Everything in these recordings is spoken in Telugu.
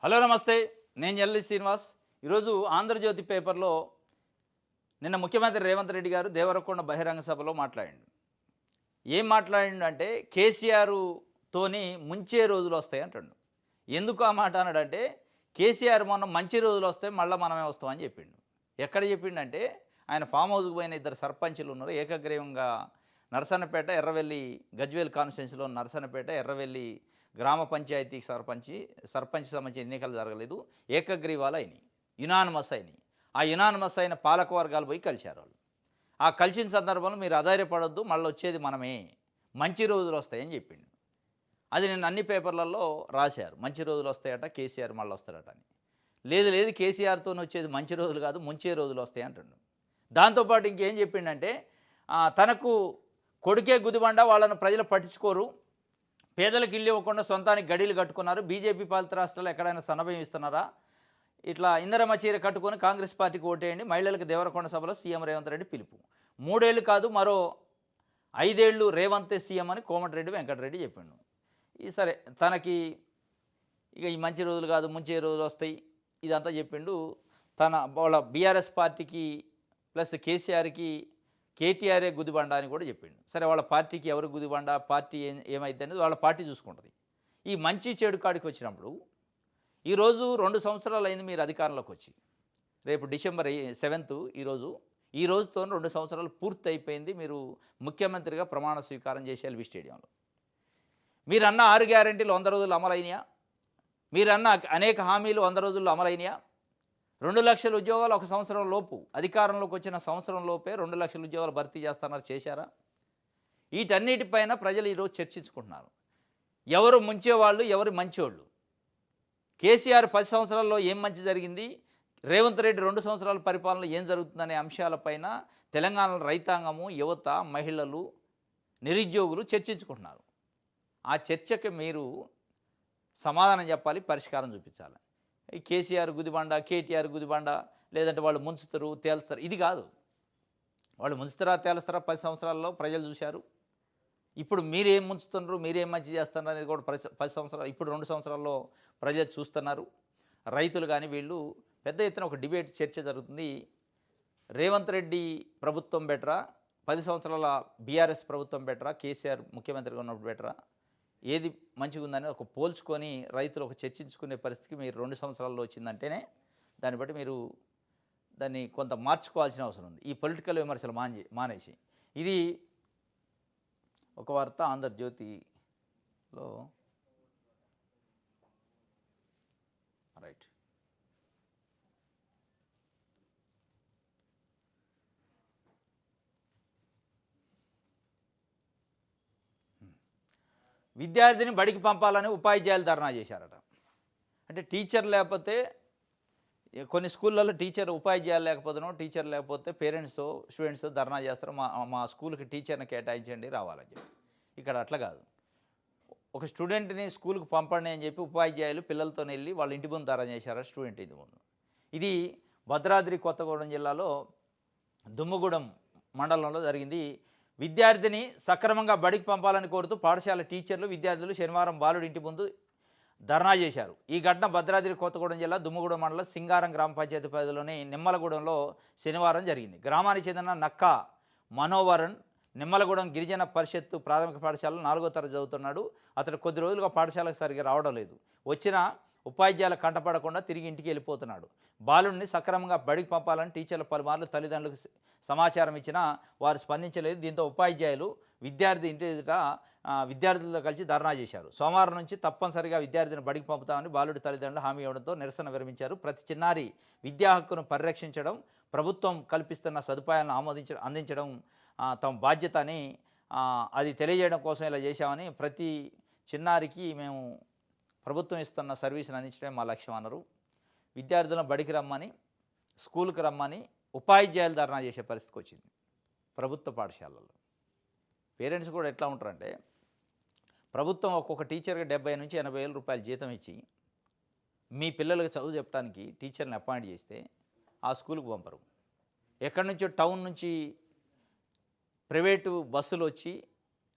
హలో నమస్తే. నేను ఎల్లి శ్రీనివాస్. ఈరోజు ఆంధ్రజ్యోతి పేపర్లో నిన్న ముఖ్యమంత్రి రేవంత్ రెడ్డి గారు దేవరకొండ బహిరంగ సభలో మాట్లాడిండు. ఏం మాట్లాడిండు అంటే కేసీఆర్ తోని ముంచే రోజులు వస్తాయి అంటుండు. ఎందుకు ఆ మాట అన్నాడంటే కేసీఆర్ మొన్న మంచి రోజులు వస్తాయి మళ్ళీ మనమే వస్తామని చెప్పిండు. ఎక్కడ చెప్పిండంటే ఆయన ఫామ్ హౌస్కి పోయిన ఇద్దరు సర్పంచులు ఉన్నారు. ఏకగ్రీవంగా నరసన్నపేట, ఎర్రవెల్లి, గజ్వేల్ కాన్స్టిట్యున్సీలో నరసన్నపేట, ఎర్రవెల్లి గ్రామ పంచాయతీకి సర్పంచ్ సంబంధించిన ఎన్నికలు జరగలేదు. ఏకగ్రీవాలు అయినాయి, యునానిమస్ అయినాయి. ఆ యునానిమస్ అయిన పాలక వర్గాలు పోయి కలిశారు వాళ్ళు. ఆ కలిసిన సందర్భంలో మీరు అధైర్యపడొద్దు, మళ్ళీ వచ్చేది మనమే, మంచి రోజులు వస్తాయని చెప్పిండు. అది నేను అన్ని పేపర్లలో రాశారు. మంచి రోజులు వస్తాయట, కేసీఆర్ మళ్ళీ వస్తాడట అని. లేదు లేదు, కేసీఆర్తో వచ్చేది మంచి రోజులు కాదు, ముంచే రోజులు వస్తాయి అంటుండు. దాంతోపాటు ఇంకేం చెప్పిండంటే తనకు కొడుకే గుదిబండ, వాళ్ళను ప్రజలు పట్టించుకోరు, పేదలకు ఇల్లు ఇవ్వకుండా సొంతానికి గడీలు కట్టుకున్నారు, బీజేపీ పాలిత రాష్ట్రాల్లో ఎక్కడైనా సన్నభయం ఇస్తున్నారా, ఇట్లా ఇందరమ్మ చీర కట్టుకొని కాంగ్రెస్ పార్టీకి ఓటేయండి, మహిళలకు దేవరకొండ సభలో సీఎం రేవంత్ రెడ్డి పిలుపు. 3 ఏళ్ళు కాదు, మరో 5 ఏళ్ళు రేవంతే సీఎం అని కోమటిరెడ్డి వెంకటరెడ్డి చెప్పిండు. ఈ సరే తనకి ఇక ఈ మంచి రోజులు కాదు, ముంచే రోజులు వస్తాయి, ఇదంతా చెప్పిండు. తన వాళ్ళ బీఆర్ఎస్ పార్టీకి ప్లస్ కేసీఆర్కి కేటీఆర్ఏ గుదిబండ అని కూడా చెప్పిండు. సరే వాళ్ళ పార్టీకి ఎవరు గుదిబండ, పార్టీ ఏమైతే అనేది వాళ్ళ పార్టీ చూసుకుంటుంది. ఈ మంచి చెడు కాడికి వచ్చినప్పుడు ఈరోజు 2 సంవత్సరాలు అయింది మీరు అధికారంలోకి వచ్చి. రేపు డిసెంబర్ 7 ఈ రోజుతో 2 సంవత్సరాలు పూర్తి అయిపోయింది. మీరు ముఖ్యమంత్రిగా ప్రమాణ స్వీకారం చేసే ఎల్బీ స్టేడియంలో. మీరన్న 6 గ్యారెంటీలు 100 రోజులు అమలైనయా? మీరన్న అనేక హామీలు 100 రోజుల్లో అమలైనయా? 2 లక్షల ఉద్యోగాలు ఒక సంవత్సరం లోపు, అధికారంలోకి వచ్చిన సంవత్సరం లోపే 2 లక్షల ఉద్యోగాలు భర్తీ చేస్తున్నారు, చేశారా? వీటన్నిటిపైన ప్రజలు ఈరోజు చర్చించుకుంటున్నారు. ఎవరు ముంచేవాళ్ళు, ఎవరు మంచోళ్ళు. కేసీఆర్ 10 సంవత్సరాల్లో ఏం మంచి జరిగింది, రేవంత్ రెడ్డి 2 సంవత్సరాల పరిపాలనలో ఏం జరుగుతుందనే అంశాలపైన తెలంగాణ రైతాంగము, యువత, మహిళలు, నిరుద్యోగులు చర్చించుకుంటున్నారు. ఆ చర్చకి మీరు సమాధానం చెప్పాలి, పరిష్కారం చూపించాలి. ఈ కేసీఆర్ గుదిబండ, కేటీఆర్ గుదిబండ, లేదంటే వాళ్ళు ముంచుతారు, తేల్స్తారు, ఇది కాదు. వాళ్ళు ముంచుతారా, తేలుస్తారా 10 సంవత్సరాల్లో ప్రజలు చూశారు. ఇప్పుడు మీరేం ముంచుతున్నారు, మీరేం మంచి చేస్తున్నారు అనేది కూడా 10 సంవత్సరాలు, ఇప్పుడు 2 సంవత్సరాల్లో ప్రజలు చూస్తున్నారు. రైతులు కానీ వీళ్ళు పెద్ద ఎత్తున ఒక డిబేట్, చర్చ జరుగుతుంది. రేవంత్ రెడ్డి ప్రభుత్వం బెటరా, 10 సంవత్సరాల బీఆర్ఎస్ ప్రభుత్వం బెటరా, కేసీఆర్ ముఖ్యమంత్రిగా ఉన్నప్పుడు బెటరా, ఏది మంచిగా ఉందని ఒక పోల్చుకొని రైతులు ఒక చర్చించుకునే పరిస్థితికి మీరు 2 సంవత్సరాల్లో వచ్చిందంటేనే దాన్ని బట్టి మీరు దాన్ని కొంత మార్చుకోవాల్సిన అవసరం ఉంది. ఈ పొలిటికల్ విమర్శలు మానేసి. ఇది ఒక వార్త ఆంధ్రజ్యోతిలో. రైట్. విద్యార్థిని బడికి పంపాలని ఉపాధ్యాయులు ధర్నా చేశారట. అంటే టీచర్ లేకపోతే, కొన్ని స్కూళ్ళల్లో ఉపాధ్యాయులు లేకపోతేనో, టీచర్ లేకపోతే పేరెంట్స్ స్టూడెంట్స్ ధర్నా చేస్తారు, మా మా స్కూల్కి టీచర్ని కేటాయించండి రావాలని చెప్పి. ఇక్కడ అట్లా కాదు. ఒక స్టూడెంట్ని స్కూల్కి పంపండి అని చెప్పి ఉపాధ్యాయులు పిల్లలతో వెళ్ళి వాళ్ళ ఇంటి ముందు ధర్నా చేశారు, స్టూడెంట్ ఇంటి ముందు. ఇది భద్రాద్రి కొత్తగూడెం జిల్లాలో దుమ్ముగూడెం మండలంలో జరిగింది. విద్యార్థిని సక్రమంగా బడికి పంపాలని కోరుతూ పాఠశాల టీచర్లు, విద్యార్థులు శనివారం బాలుడి ఇంటి ముందు ధర్నా చేశారు. ఈ ఘటన భద్రాద్రి కొత్తగూడెం జిల్లా దుమ్ముగూడెం మండలం సింగారం గ్రామ పంచాయతీ పరిధిలోని నిమ్మలగూడెంలో శనివారం జరిగింది. గ్రామానికి చెందిన నక్కా మనోవరన్ నిమ్మలగూడెం గిరిజన పరిషత్తు ప్రాథమిక పాఠశాలలో 4వ తరగతి చదువుతున్నాడు. అతడు కొద్ది రోజులుగా పాఠశాలకు సరిగ్గా రావడం లేదు. వచ్చిన ఉపాధ్యాయుల కంటపడకుండా తిరిగి ఇంటికి వెళ్ళిపోతున్నాడు. బాలుడిని సక్రమంగా బడికి పంపాలని టీచర్లు పలుమార్లు తల్లిదండ్రులకు సమాచారం ఇచ్చినా వారు స్పందించలేదు. దీంతో ఉపాధ్యాయులు విద్యార్థి ఇంటి ఎదుట విద్యార్థులతో కలిసి ధర్నా చేశారు. సోమవారం నుంచి తప్పనిసరిగా విద్యార్థిని బడికి పంపుతామని బాలుడి తల్లిదండ్రులు హామీ ఇవ్వడంతో నిరసన విరమించారు. ప్రతి చిన్నారి విద్యా హక్కును పరిరక్షించడం, ప్రభుత్వం కల్పిస్తున్న సదుపాయాలను అందించడం తమ బాధ్యత అని, అది తెలియజేయడం కోసం ఇలా చేశామని, ప్రతి చిన్నారికి మేము ప్రభుత్వం ఇస్తున్న సర్వీస్ని అందించడమే మా లక్ష్యం అన్నారు. విద్యార్థులను బడికి రమ్మని, స్కూల్కి రమ్మని ఉపాధ్యాయులు ధర్నా చేసే పరిస్థితికి వచ్చింది ప్రభుత్వ పాఠశాలల్లో. పేరెంట్స్ కూడా ఎట్లా ఉంటారంటే, ప్రభుత్వం ఒక్కొక్క టీచర్కి 70 నుంచి 80 వేల రూపాయలు జీతం ఇచ్చి మీ పిల్లలకు చదువు చెప్పడానికి టీచర్ని అపాయింట్ చేస్తే ఆ స్కూల్కి పంపరు. ఎక్కడి నుంచో టౌన్ నుంచి ప్రైవేటు బస్సులు వచ్చి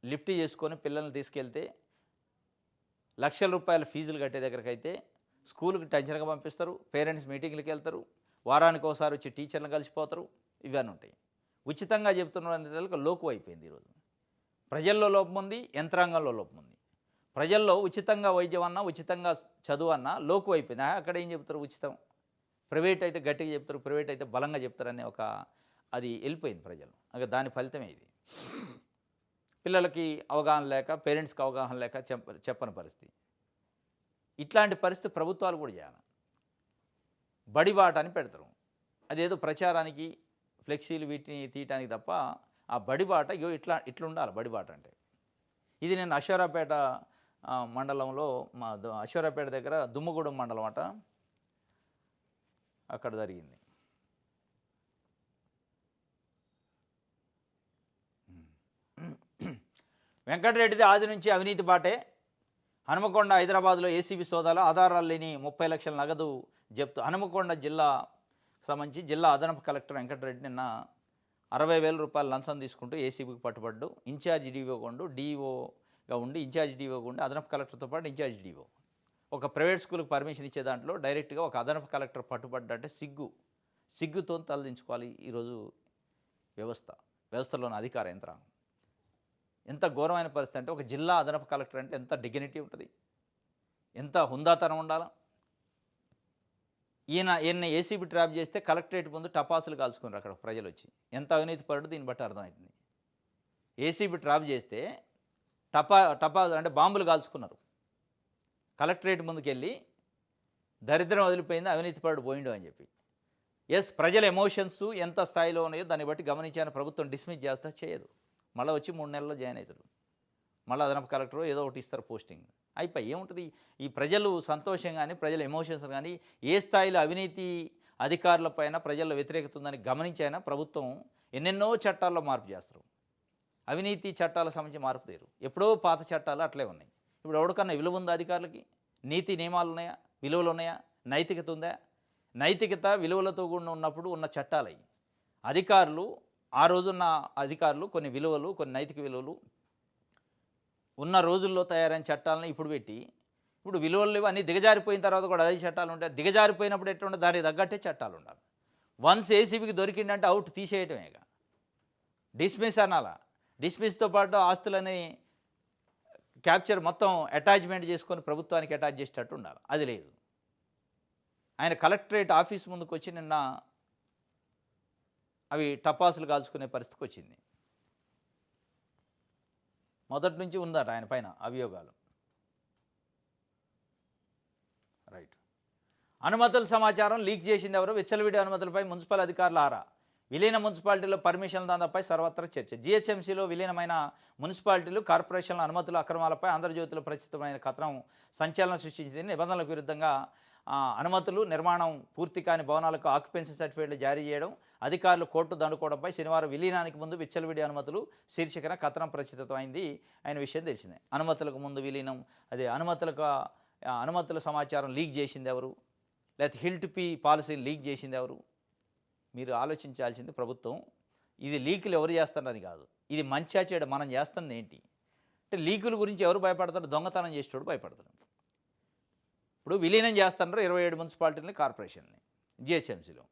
లిఫ్ట్ చేసుకొని పిల్లల్ని తీసుకెళ్తే లక్షల రూపాయల ఫీజులు కట్టే దగ్గరకైతే స్కూల్కి టెన్షన్గా పంపిస్తారు, పేరెంట్స్ మీటింగ్లకి వెళ్తారు, వారానికి ఒకసారి వచ్చి టీచర్లను కలిసిపోతారు, ఇవన్నీ ఉంటాయి. ఉచితంగా చెప్తున్నారు అనే లోకు అయిపోయింది ఈరోజు. ప్రజల్లో లోపం ఉంది, యంత్రాంగంలో లోపం ఉంది. ప్రజల్లో ఉచితంగా వైద్యం అన్నా, ఉచితంగా చదువు అన్నా లోకు అయిపోయింది. అక్కడ ఏం చెప్తారు ఉచితం, ప్రైవేట్ అయితే గట్టిగా చెప్తారు, ప్రైవేట్ అయితే బలంగా చెప్తారనే ఒక అది వెళ్ళిపోయింది ప్రజలు. దాని ఫలితమే ఇది. పిల్లలకి అవగాహన లేక, పేరెంట్స్కి అవగాహన లేక చెప్పని పరిస్థితి. ఇట్లాంటి పరిస్థితి ప్రభుత్వాలు కూడా చేయాలి. బడిబాట అని పెడతారు, అదేదో ప్రచారానికి ఫ్లెక్సీలు వీటిని తీయటానికి తప్ప ఆ బడిబాట ఇట్లా ఉండాలి. బడిబాట అంటే ఇది నేను అశ్వరాపేట మండలంలో అశ్వరాపేట దగ్గర దుమ్మగూడెం మండలం అట, అక్కడ జరిగింది. వెంకటరెడ్డిది ఆది నుంచి అవినీతి బాటే. హనుమకొండ హైదరాబాద్లో ఏసీబీ సోదాలు, ఆధారాలు లేని 30 లక్షల నగదు జప్తు. హనుమకొండ జిల్లా సంబంధించి జిల్లా అదనపు కలెక్టర్ వెంకటరెడ్డి నిన్న 60,000 రూపాయలు లంచం తీసుకుంటూ ఏసీబీకి పట్టుబడ్డు. ఇన్ఛార్జ్ డీఓగా ఉండి అదనపు కలెక్టర్తో పాటు ఇన్ఛార్జ్ డీఓ ఒక ప్రైవేట్ స్కూల్కి పర్మిషన్ ఇచ్చే దాంట్లో డైరెక్ట్గా ఒక అదనపు కలెక్టర్ పట్టుబడ్డంటే సిగ్గుతో తలదించుకోవాలి ఈరోజు వ్యవస్థలోని అధికార యంత్రాంగం. ఎంత ఘోరమైన పరిస్థితి అంటే, ఒక జిల్లా అదనపు కలెక్టర్ అంటే ఎంత డిగ్నిటీ ఉంటుంది, ఎంత హుందాతనం ఉండాలా. ఈయన ఏసీబీ ట్రాప్ చేస్తే కలెక్టరేట్ ముందు టపాసులు కాల్చుకున్నారు అక్కడ ప్రజలు వచ్చి. ఎంత అవినీతి పరుడు దీన్ని బట్టి అర్థమవుతుంది. ఏసీబీ ట్రాప్ చేస్తే టపాసు అంటే బాంబులు కాల్చుకున్నారు. కలెక్టరేట్ ముందుకెళ్ళి దరిద్రం వదిలిపోయింది, అవినీతి పరుడు పోయిండు అని చెప్పి. ప్రజల ఎమోషన్స్ ఎంత స్థాయిలో ఉన్నాయో దాన్ని బట్టి గమనించాను. ప్రభుత్వం డిస్మిస్ చేస్తా చేయదు, మళ్ళీ వచ్చి 3 నెలల్లో జాయిన్ అవుతాడు. మళ్ళీ అదనపు కలెక్టర్ ఏదో ఒకటి ఇస్తారు పోస్టింగ్, అయిపోయి ఏముంటుంది. ఈ ప్రజలు సంతోషం కానీ, ప్రజల ఎమోషన్స్ కానీ, ఏ స్థాయిలో అవినీతి అధికారులపైన ప్రజల్లో వ్యతిరేకత ఉందని గమనించైనా ప్రభుత్వం ఎన్నెన్నో చట్టాల్లో మార్పు చేస్తారు. అవినీతి చట్టాలకు సంబంధించి మార్పు తీరు ఎప్పుడో పాత చట్టాలు అట్లే ఉన్నాయి. ఇప్పుడు ఎవరికన్నా విలువ ఉందా అధికారులకి? నీతి నియమాలు ఉన్నాయా? విలువలు ఉన్నాయా? నైతికత ఉందా? నైతికత విలువలతో కూడా ఉన్నప్పుడు ఉన్న చట్టాలు అవి. అధికారులు ఆ రోజున్న అధికారులు కొన్ని విలువలు, కొన్ని నైతిక విలువలు ఉన్న రోజుల్లో తయారైన చట్టాలను ఇప్పుడు పెట్టి, ఇప్పుడు విలువలు లేవు అన్నీ దిగజారిపోయిన తర్వాత కూడా అదే చట్టాలు ఉంటాయి. దిగజారిపోయినప్పుడు ఎట్లా దానికి తగ్గట్టే చట్టాలు ఉండాలి. వన్స్ ఏసీబీకి దొరికిందంటే అవుట్ తీసేయటమేగా, డిస్మిస్ అనాలా. డిస్మిస్తో పాటు ఆస్తులని క్యాప్చర్ మొత్తం అటాచ్మెంట్ చేసుకొని ప్రభుత్వానికి అటాచ్ చేసేటట్టు ఉండాలి. అది లేదు. ఆయన కలెక్టరేట్ ఆఫీస్ ముందుకు వచ్చి నిన్న అవి టపాసులు కాల్చుకునే పరిస్థితికి వచ్చింది. మొదటి నుంచి ఉందట ఆయన పైన అభియోగాలు. రైట్. అనుమతుల సమాచారం లీక్ చేసింది ఎవరు? విచ్చలవిడి అనుమతులపై మున్సిపల్ అధికారులు ఆరా. విలీన మున్సిపాలిటీలో పర్మిషన్ల దాదాపై సర్వత్రా చర్చ. జీహెచ్ఎంసీలో విలీనమైన మున్సిపాలిటీలు, కార్పొరేషన్ల అనుమతుల అక్రమాలపై ఆంధ్రజ్యోతిలో ప్రచురితమైన కథనం సంచలనం సృష్టించింది. నిబంధనలకు విరుద్ధంగా అనుమతులు, నిర్మాణం పూర్తి కాని భవనాలకు ఆక్యుపెన్సీ సర్టిఫికేట్లు జారీ చేయడం, అధికారులు కోర్టు దండుకోవడంపై శనివారం విలీనానికి ముందు విచ్చలవిడి అనుమతులు శీర్షికన కథనం ప్రచురితమైంది. ఆయన విషయం తెలిసిందే. అనుమతులకు ముందు విలీనం, అదే అనుమతుల సమాచారం లీక్ చేసింది ఎవరు? లేకపోతే హిల్ట్ పీ పాలసీని లీక్ చేసింది ఎవరు? మీరు ఆలోచించాల్సింది ప్రభుత్వం. ఇది లీకులు ఎవరు చేస్తారని కాదు, ఇది మంచిగా చేయడం మనం చేస్తుంది ఏంటి అంటే, లీకుల గురించి ఎవరు భయపడతారు? దొంగతనం చేసేటోడు భయపడతారు. ఇప్పుడు విలీనం చేస్తున్నారు 27 మున్సిపాలిటీలని, కార్పొరేషన్ని జిహెచ్ఎంసీలో.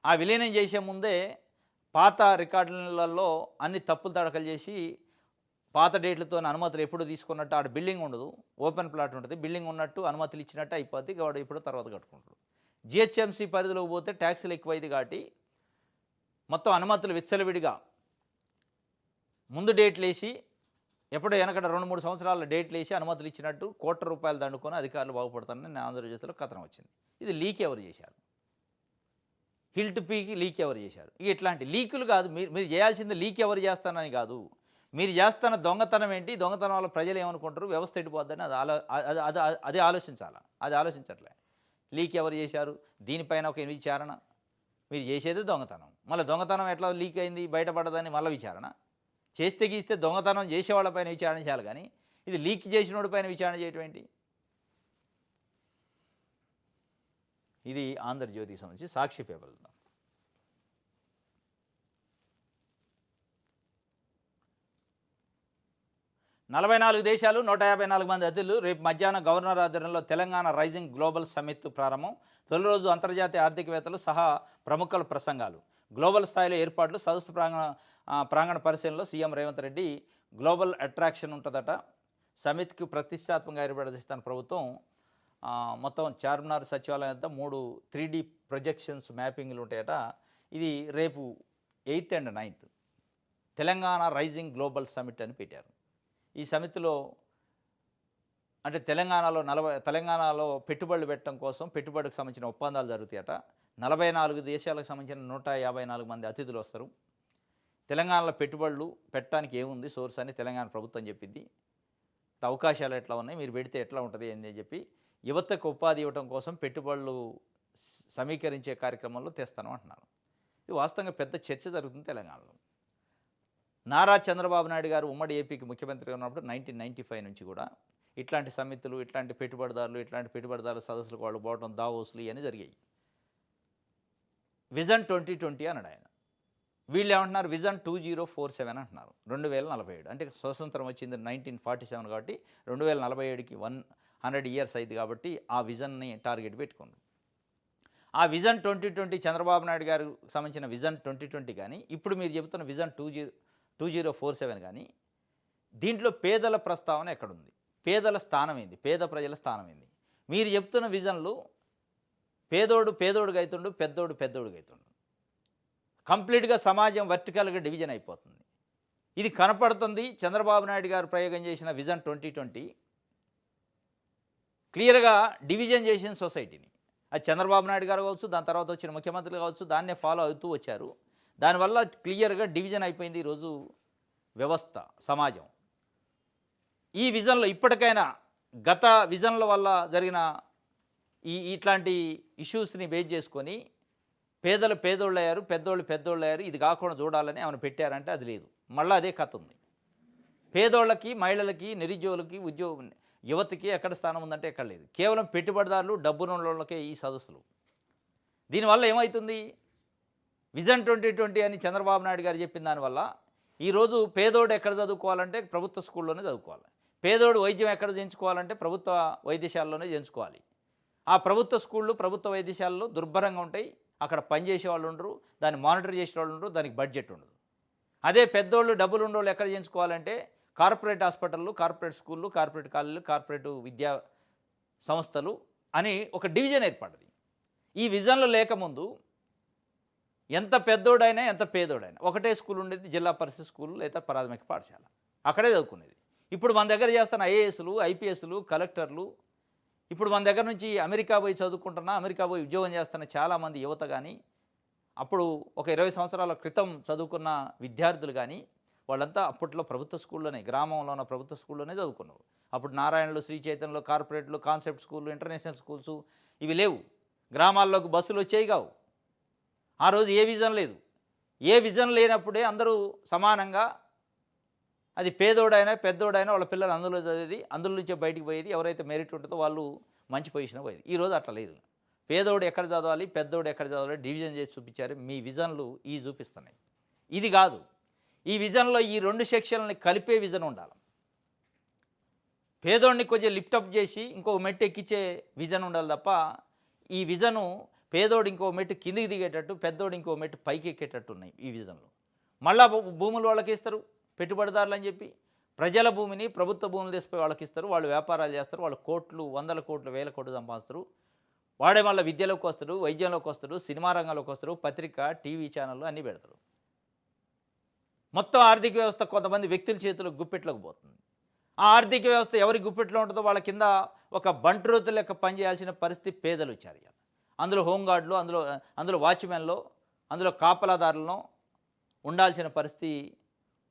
ఆ విలీనం చేసే ముందే పాత రికార్డులలో అన్ని తప్పులు తడకలు చేసి పాత డేట్లతో అనుమతులు ఎప్పుడు తీసుకున్నట్టు ఆడ బిల్డింగ్ ఉండదు, ఓపెన్ ప్లాట్ ఉంటుంది, బిల్డింగ్ ఉన్నట్టు అనుమతులు ఇచ్చినట్టు అయిపోద్ది. వాడు ఇప్పుడు తర్వాత కట్టుకుంటాడు. జిహెచ్ఎంసీ పరిధిలోకి పోతే ట్యాక్సులు ఎక్కువైంది కాబట్టి మొత్తం అనుమతులు విచ్చలవిడిగా ముందు డేట్లు వేసి, ఎప్పుడో వెనకట 2-3 సంవత్సరాల డేట్లు వేసి అనుమతులు ఇచ్చినట్టు ₹1,00,00,000 దండుకొని అధికారులు బాగుపడతారని ఆంధ్రజ్యోతిలో కథనం వచ్చింది. ఇది లీక్ ఎవరు చేశారు? హిల్ట్ పీకి లీక్ ఎవరు చేశారు? ఇట్లాంటి లీకులు కాదు. మీరు చేయాల్సింది లీక్ ఎవరు చేస్తానని కాదు, మీరు చేస్తున్న దొంగతనం ఏంటి, దొంగతనం వల్ల ప్రజలు ఏమనుకుంటారు, వ్యవస్థ ఎడిపోద్దని అది ఆలోచించాలా. అది ఆలోచించట్లే. లీక్ ఎవరు చేశారు, దీనిపైన ఒక విచారణ. మీరు చేసేది దొంగతనం, మళ్ళీ దొంగతనం ఎట్లా లీక్ అయింది బయటపడదని మళ్ళీ విచారణ చేస్తే గీస్తే దొంగతనం చేసేవాళ్ళపైన విచారణ చేయాలి, కానీ ఇది లీక్ చేసినోడి పైన విచారణ చేయటం ఏంటి? ఇది ఆంధ్రజ్యోతికి సంబంధించి సాక్షి పేపర్లో. 44 దేశాలు 154 మంది అతిథులు రేపు మధ్యాహ్నం గవర్నర్ ఆధ్వర్యంలో తెలంగాణ రైజింగ్ గ్లోబల్ సమ్మిట్ ప్రారంభం. తొలి రోజు అంతర్జాతీయ ఆర్థికవేత్తలు సహా ప్రముఖుల ప్రసంగాలు. గ్లోబల్ స్థాయిలో ఏర్పాట్లు సదస్సు ప్రాంగణ పరిశీలనలో CM Revanth Reddy global attraction ఉంటుందట. సమిట్కి ప్రతిష్టాత్మకంగా ఏర్పడిస్తున్న ప్రభుత్వం మొత్తం చార్మినార్ సచివాలయం అంతా 3 3D ప్రొజెక్షన్స్ మ్యాపింగ్లు ఉంటాయట. ఇది రేపు 8th and 9th Telangana rising global summit అని పెట్టారు. ఈ సమితిలో అంటే తెలంగాణలో పెట్టుబడులు పెట్టడం కోసం పెట్టుబడికి సంబంధించిన ఒప్పందాలు జరుగుతాయట. 44 దేశాలకు సంబంధించిన 154 మంది అతిథులు వస్తారు. తెలంగాణలో పెట్టుబడులు పెట్టడానికి ఏముంది సోర్స్ అని తెలంగాణ ప్రభుత్వం చెప్పింది. అవకాశాలు ఎట్లా ఉన్నాయి, మీరు పెడితే ఎట్లా ఉంటుంది అని చెప్పి యువతకు ఉపాధి ఇవ్వడం కోసం పెట్టుబడులు సమీకరించే కార్యక్రమంలో తెస్తాను అంటున్నారు. ఇది వాస్తవంగా పెద్ద చర్చ జరుగుతుంది తెలంగాణలో. నారా చంద్రబాబు నాయుడు గారు ఉమ్మడి ఏపీకి ముఖ్యమంత్రిగా ఉన్నప్పుడు 1995 నుంచి కూడా ఇట్లాంటి సమితులు, ఇట్లాంటి పెట్టుబడిదారుల సదస్సులకు వాళ్ళు పోవడం, దావోస్లు ఇవన్నీ జరిగాయి. విజన్ 2020 అన్నాడు ఆయన. వీళ్ళు ఏమంటున్నారు విజన్ 2047 అంటున్నారు. 2047 అంటే స్వతంత్రం వచ్చింది 1947 కాబట్టి 2047కి 100 years అయింది కాబట్టి ఆ విజన్ని టార్గెట్ పెట్టుకున్నారు. ఆ విజన్ 2020 చంద్రబాబు నాయుడు గారు సంబంధించిన విజన్ 2020 కానీ ఇప్పుడు మీరు చెబుతున్న విజన్ 2047 కానీ దీంట్లో పేదల ప్రస్తావన ఎక్కడుంది, పేదల స్థానం ఏంది, పేద ప్రజల స్థానం ఏంది? మీరు చెప్తున్న విజన్లు పేదోడుగా అవుతుండు, పెద్దోడుగా అవుతుండు. కంప్లీట్గా సమాజం వర్టికల్గా డివిజన్ అయిపోతుంది. ఇది కనపడుతుంది. చంద్రబాబు నాయుడు గారు ప్రయోగం చేసిన విజన్ 2020 క్లియర్గా డివిజన్ చేసిన సొసైటీని. అది చంద్రబాబు నాయుడు గారు కావచ్చు, దాని తర్వాత వచ్చిన ముఖ్యమంత్రులు కావచ్చు, దాన్నే ఫాలో అవుతూ వచ్చారు. దానివల్ల క్లియర్గా డివిజన్ అయిపోయింది ఈరోజు వ్యవస్థ, సమాజం. ఈ విజన్లో ఇప్పటికైనా గత విజన్ల వల్ల జరిగిన ఇట్లాంటి ఇష్యూస్ని బేస్ చేసుకొని పేదోళ్ళు అయ్యారు, పెద్దోళ్ళు అయ్యారు, ఇది కాకుండా చూడాలని ఏమైనా పెట్టారంటే అది లేదు. మళ్ళీ అదే కథ ఉంది. పేదోళ్ళకి, మహిళలకి, నిరుద్యోగులకి, యువతకి ఎక్కడ స్థానం ఉందంటే ఎక్కడ లేదు. కేవలం పెట్టుబడిదారులు, డబ్బున్నోళ్ళకే ఈ సదస్సులు. దీనివల్ల ఏమవుతుంది? విజన్ 2020 అని చంద్రబాబు నాయుడు గారు చెప్పిన దానివల్ల ఈరోజు పేదోడు ఎక్కడ చదువుకోవాలంటే ప్రభుత్వ స్కూల్లోనే చదువుకోవాలి. పేదోడు వైద్యం ఎక్కడ చేయించుకోవాలంటే ప్రభుత్వ వైద్యశాలలోనే చేయించుకోవాలి. ఆ ప్రభుత్వ స్కూళ్ళు, ప్రభుత్వ వైద్యశాలలో దుర్భరంగా ఉంటాయి. అక్కడ పనిచేసే వాళ్ళు ఉండరు, దాన్ని మానిటర్ చేసే వాళ్ళు ఉండరు, దానికి బడ్జెట్ ఉండదు. అదే పెద్దోళ్ళు, డబ్బులు ఉన్నోళ్ళు ఎక్కడ చేయించుకోవాలంటే కార్పొరేట్ హాస్పిటళ్ళు, కార్పొరేట్ స్కూళ్ళు, కార్పొరేట్ కాలేజీలు, కార్పొరేట్ విద్యా సంస్థలు అని ఒక డివిజన్ ఏర్పడింది. ఈ విజన్లో లేకముందు ఎంత పెద్దోడైనా ఎంత పేదోడైనా ఒకటే స్కూల్ ఉండేది, జిల్లా పరిషత్ స్కూల్ లేదా ప్రాథమిక పాఠశాల, అక్కడే చదువుకునేది. ఇప్పుడు మన దగ్గర చేస్తున్న ఐఏఎస్లు, ఐపీఎస్లు, కలెక్టర్లు, ఇప్పుడు మన దగ్గర నుంచి అమెరికా పోయి చదువుకుంటున్నా, అమెరికా పోయి ఉద్యోగం చేస్తున్న చాలామంది యువత కానీ, అప్పుడు ఒక 20 సంవత్సరాల క్రితం చదువుకున్న విద్యార్థులు కానీ, వాళ్ళంతా అప్పట్లో ప్రభుత్వ స్కూల్లోనే, గ్రామంలో ఉన్న ప్రభుత్వ స్కూల్లోనే చదువుకున్నారు. అప్పుడు నారాయణలో, శ్రీ చైతన్యలో, కార్పొరేట్లు, కాన్సెప్ట్ స్కూళ్ళు, ఇంటర్నేషనల్ స్కూల్స్ ఇవి లేవు. గ్రామాల్లోకి బస్సులు వచ్చేవి కావు. ఆ రోజు ఏ విజన్ లేదు. ఏ విజన్ లేనప్పుడే అందరూ సమానంగా, అది పేదోడైనా పెద్దోడైనా వాళ్ళ పిల్లలు అందులో చదివేది, అందులో నుంచే బయటికి పోయేది. ఎవరైతే మెరిట్ ఉంటుందో వాళ్ళు మంచి పొజిషన్ పోయేది. ఈరోజు అట్లా లేదు. పేదోడు ఎక్కడ చదవాలి, పెద్దోడు ఎక్కడ చదవాలి డివిజన్ చేసి చూపించారు. మీ విజన్లు ఈ చూపిస్తున్నాయి. ఇది కాదు. ఈ విజన్లో ఈ 2 సెక్షన్లని కలిపే విజన్ ఉండాలి. పేదోడిని కొంచెం లిఫ్టప్ చేసి ఇంకో మెట్టు ఎక్కించే విజన్ ఉండాలి తప్ప, ఈ విజను పేదోడు ఇంకో మెట్టు కిందికి దిగేటట్టు, పెద్దోడు ఇంకో మెట్టు పైకి ఎక్కేటట్టు ఉన్నాయి ఈ విజన్లో. మళ్ళా భూములు వాళ్ళకి ఇస్తారు పెట్టుబడిదారులు అని చెప్పి, ప్రజల భూమిని, ప్రభుత్వ భూములు తీసిపోయి వాళ్ళకి ఇస్తారు. వాళ్ళు వ్యాపారాలు చేస్తారు, వాళ్ళు కోట్లు, 100 కోట్లు, 1000 కోట్లు సంపాదిస్తారు. వాడే మళ్ళీ విద్యలోకి వస్తాడు, వైద్యంలోకి వస్తాడు, సినిమా రంగంలోకి వస్తాడు, పత్రిక, టీవీ ఛానళ్ళు అన్నీ పెడతారు. మొత్తం ఆర్థిక వ్యవస్థ కొంతమంది వ్యక్తుల చేతిలో గుప్పెట్లోకి పోతుంది. ఆ ఆర్థిక వ్యవస్థ ఎవరి గుప్పెట్లో ఉంటుందో వాళ్ళ కింద ఒక బంట్రోతు లెక్క పనిచేయాల్సిన పరిస్థితి పేదలు వచ్చారు. అందులో హోంగార్డులు, అందులో వాచ్మెన్లో, అందులో కాపలాదారులను ఉండాల్సిన పరిస్థితి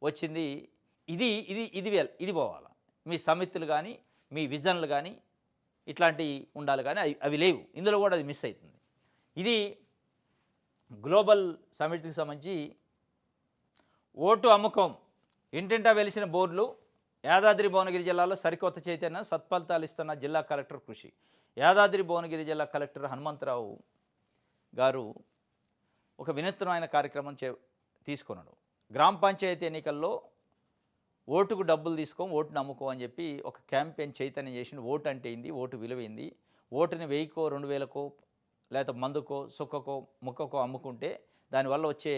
వచ్చింది. ఇది పోవాలి. మీ సమితులు కానీ, మీ విజన్లు కానీ ఇట్లాంటివి ఉండాలి కానీ అవి లేవు. ఇందులో కూడా అది మిస్ అవుతుంది. ఇది గ్లోబల్ సమిట్కి సంబంధించి ఓటు అమ్మకం, ఇంటింటా వెలిసిన బోర్డులు, యాదాద్రి భువనగిరి జిల్లాలో సరికొత్త చైతన్యం, సత్ఫలితాలు ఇస్తున్న జిల్లా కలెక్టర్ కృషి. యాదాద్రి భువనగిరి జిల్లా కలెక్టర్ హనుమంతరావు గారు ఒక వినూత్నమైన కార్యక్రమం తీసుకున్నాడు. గ్రామ పంచాయతీ ఎన్నికల్లో ఓటుకు డబ్బులు తీసుకోం, ఓటుని అమ్ముకో అని చెప్పి ఒక క్యాంపెయిన్ చైతన్యం చేసిండు. ఓటు అంటే ఏంది, ఓటు విలువ ఏంది, ఓటుని 1000కో 2000కో లేకపోతే మందుకో సుక్కకో ముక్కకో అమ్ముకుంటే దానివల్ల వచ్చే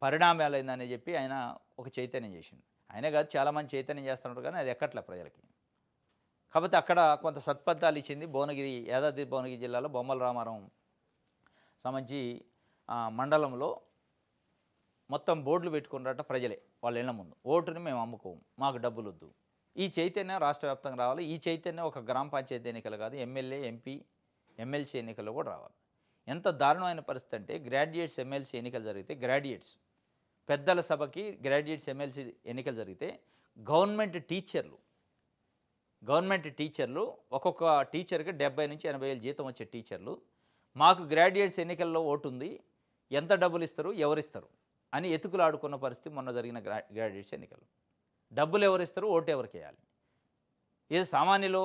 పరిణామాలు ఏందని చెప్పి ఆయన ఒక చైతన్యం చేసిండు. ఆయనే కాదు చాలామంది చైతన్యం చేస్తున్నారు, కానీ అది ఎక్కట్లే ప్రజలకి. కాకపోతే అక్కడ కొంత సత్ఫలితాలు ఇచ్చింది. భువనగిరి, యాదాద్రి భువనగిరి జిల్లాలో బొమ్మల రామారం సంబంధించి మండలంలో మొత్తం బోర్డులు పెట్టుకున్నారట ప్రజలే వాళ్ళ ఇళ్ల ముందు. ఓటుని మేము అమ్ముకోము, మాకు డబ్బులు వద్దు. ఈ చైతన్యం రాష్ట్ర వ్యాప్తంగా రావాలి. ఈ చైతన్యం ఒక గ్రామ పంచాయతీ ఎన్నికలు కాదు, ఎమ్మెల్యే, ఎంపీ, ఎమ్మెల్సీ ఎన్నికల్లో కూడా రావాలి. ఎంత దారుణమైన పరిస్థితి అంటే గ్రాడ్యుయేట్స్ ఎమ్మెల్సీ ఎన్నికలు జరిగితే, గ్రాడ్యుయేట్స్ పెద్దల సభకి గ్రాడ్యుయేట్స్ ఎమ్మెల్సీ ఎన్నికలు జరిగితే గవర్నమెంట్ టీచర్లు ఒక్కొక్క టీచర్కి 70 నుంచి 80 వేలు జీతం వచ్చే టీచర్లు, మాకు గ్రాడ్యుయేట్స్ ఎన్నికల్లో ఓటు ఉంది, ఎంత డబ్బులు ఇస్తారు, ఎవరిస్తారు అని ఎతుకులాడుకున్న పరిస్థితి మొన్న జరిగిన గ్రాడ్యుయేట్స్ ఎన్నికలు. డబ్బులు ఎవరిస్తారు, ఓటు ఎవరికి వేయాలి? ఇది సామాన్యులో,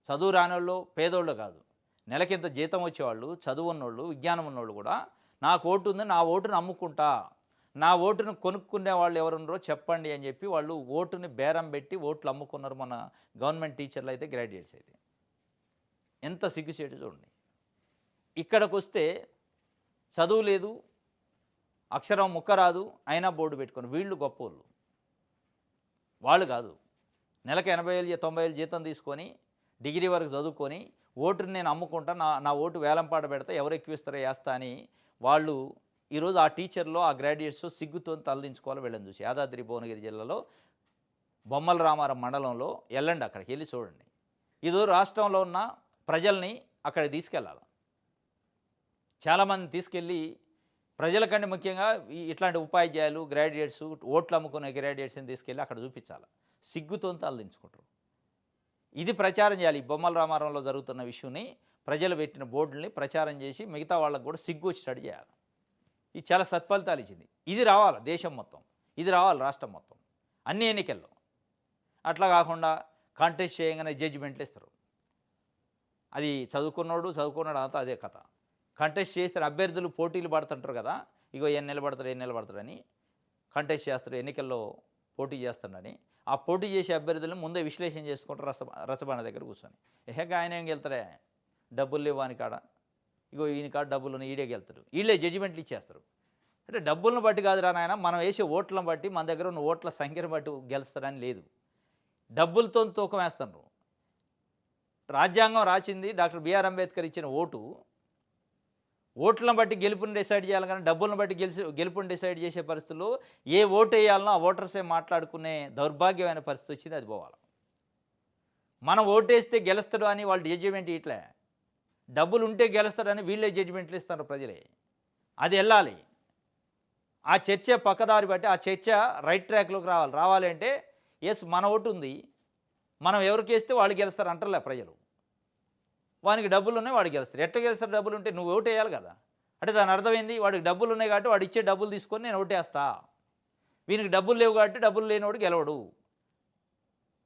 చదువు రానోళ్ళు, పేదోళ్ళు కాదు, నెలకింత జీతం వచ్చేవాళ్ళు, చదువు ఉన్నోళ్ళు, విజ్ఞానం ఉన్నోళ్ళు కూడా నాకు ఓటు ఉంది, నా ఓటును అమ్ముకుంటా, నా ఓటును కొనుక్కునే వాళ్ళు ఎవరున్నారో చెప్పండి అని చెప్పి వాళ్ళు ఓటుని బేరం పెట్టి ఓట్లు అమ్ముకున్నారు మన గవర్నమెంట్ టీచర్లు అయితే, గ్రాడ్యుయేట్స్ అయితే. ఎంత సిగ్గుచేటు చూడండి. ఇక్కడికి వస్తే చదువు లేదు, అక్షరం ముక్క రాదు, అయినా బోర్డు పెట్టుకొని వీళ్ళు గొప్పోళ్ళు. వాళ్ళు కాదు, నెలకు 80,000 90,000 జీతం తీసుకొని డిగ్రీ వరకు చదువుకొని ఓటుని నేను అమ్ముకుంటా, నా ఓటు వేలంపాట పెడతా, ఎవరు ఎక్కువిస్తారో వేస్తా అని వాళ్ళు ఈరోజు ఆ టీచర్లు, ఆ గ్రాడ్యుయేట్స్ సిగ్గుతో తలదించుకోవాలి వీళ్ళని చూసి. యాదాద్రి భువనగిరి జిల్లాలో బొమ్మల రామారం మండలంలో వెళ్ళండి, అక్కడికి వెళ్ళి చూడండి. ఇది రాష్ట్రంలో ఉన్న ప్రజల్ని అక్కడికి తీసుకెళ్ళాలి. చాలామంది తీసుకెళ్ళి ప్రజలకంటే ముఖ్యంగా ఇట్లాంటి ఉపాధ్యాయులు, గ్రాడ్యుయేట్స్, ఓట్లు అమ్ముకునే గ్రాడ్యుయేట్స్ని తీసుకెళ్ళి అక్కడ చూపించాలి. సిగ్గుతో తలదించుకుంటారు. ఇది ప్రచారం చేయాలి. ఈ బొమ్మల రామారంలో జరుగుతున్న విషయాన్ని, ప్రజలు పెట్టిన బోర్డుల్ని ప్రచారం చేసి మిగతా వాళ్ళకు కూడా సిగ్గు వచ్చేటట్టు చేయాలి. ఇది చాలా సత్ఫలితాలు ఇచ్చింది. ఇది రావాలి దేశం మొత్తం, ఇది రావాలి రాష్ట్రం మొత్తం, అన్ని ఎన్నికల్లో. అట్లా కాకుండా కాంటెస్ట్ చేయగానే జడ్జిమెంట్లు ఇస్తారు. అది చదువుకున్నాడు అంతా అదే కథ. కంటెస్ట్ చేస్తారు, అభ్యర్థులు పోటీలు పడుతుంటారు కదా, ఇగో ఎన్ని నిలబడతాడని కంటెస్ట్ చేస్తారు, ఎన్నికల్లో పోటీ చేస్తాడని. ఆ పోటీ చేసే అభ్యర్థులను ముందే విశ్లేషణ చేసుకుంటారు రసబాణ దగ్గర కూర్చొని. ఆయన ఏం గెలుతాడే, డబ్బులు లేవు అని కాడ, ఇగో ఈయన కాడ డబ్బులు ఈడే గెలుతాడు, వీళ్ళే జడ్జిమెంట్లు ఇచ్చేస్తారు. అంటే డబ్బులను బట్టి కాదురా నాయన, మనం వేసే ఓట్లను బట్టి, మన దగ్గర ఉన్న ఓట్ల సంఖ్యను బట్టి గెలుస్తాడని లేదు, డబ్బులతో తూకం వేస్తున్నారు. రాజ్యాంగం రాసింది డాక్టర్ బిఆర్ అంబేద్కర్ ఇచ్చిన ఓట్లను బట్టి గెలుపుని డిసైడ్ చేయాలి, కానీ డబ్బులను బట్టి గెలుపుని డిసైడ్ చేసే పరిస్థితుల్లో ఏ ఓటు వేయాలనో ఆ ఓటర్సే మాట్లాడుకునే దౌర్భాగ్యమైన పరిస్థితి వచ్చింది. అది పోవాలి. మనం ఓటేస్తే గెలుస్తాడు అని వాళ్ళు జడ్జిమెంట్ ఇట్లే, డబ్బులు ఉంటే గెలుస్తాడని వీళ్ళే జడ్జిమెంట్లు ఇస్తారు ప్రజలే. అది వెళ్ళాలి. ఆ చర్చ పక్కదారి బట్టి ఆ చర్చ రైట్ ట్రాక్లోకి రావాలి అంటే ఎస్ మన ఓటు ఉంది, మనం ఎవరికి వేస్తే వాళ్ళు గెలుస్తారు అంటారులే ప్రజలు. వానికి డబ్బులు ఉన్నాయి, వాడు గెలుస్తారు. ఎట్ట గెలుస్తారు? డబ్బులు ఉంటే నువ్వు ఓటు వేయాలి కదా. అంటే దాని అర్థమైంది, వాడికి డబ్బులు ఉన్నాయి కాబట్టి వాడు ఇచ్చే డబ్బులు తీసుకొని నేను ఓటేస్తా, వీనికి డబ్బులు లేవు కాబట్టి డబ్బులు లేనివాడు గెలవడు.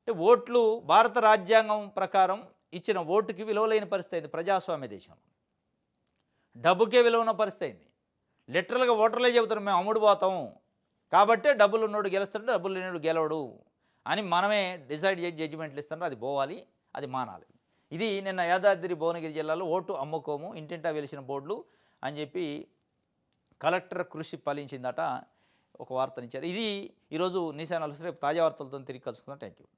అంటే ఓట్లు భారత రాజ్యాంగం ప్రకారం ఇచ్చిన ఓటుకి విలువలేని పరిస్థితి అయింది ప్రజాస్వామ్య దేశంలో. డబ్బుకే విలువన పరిస్థితి అయింది. లిటరల్గా ఓటర్లే చెబుతారు మేము అమ్ముడు పోతాం కాబట్టే డబ్బులు ఉన్నోడు గెలుస్తాడు, డబ్బులు లేనివాడు గెలవడు అని మనమే డిసైడ్ చేసి జడ్జిమెంట్లు ఇస్తున్నారు. అది పోవాలి, అది మానాలి. ఇది నిన్న యాదాద్రి భువనగిరి జిల్లాలో ఓటు అమ్ముకోము, ఇంటింటా వెలిసిన బోర్డులు అని చెప్పి కలెక్టర్ కృషి ఫలించిందట ఒక వార్తనిచ్చారు. ఇది ఈరోజు న్యూస్ ఛానల్స్. రేపు తాజా వార్తలతో తిరిగి కలుసుకుందాం. Thank you.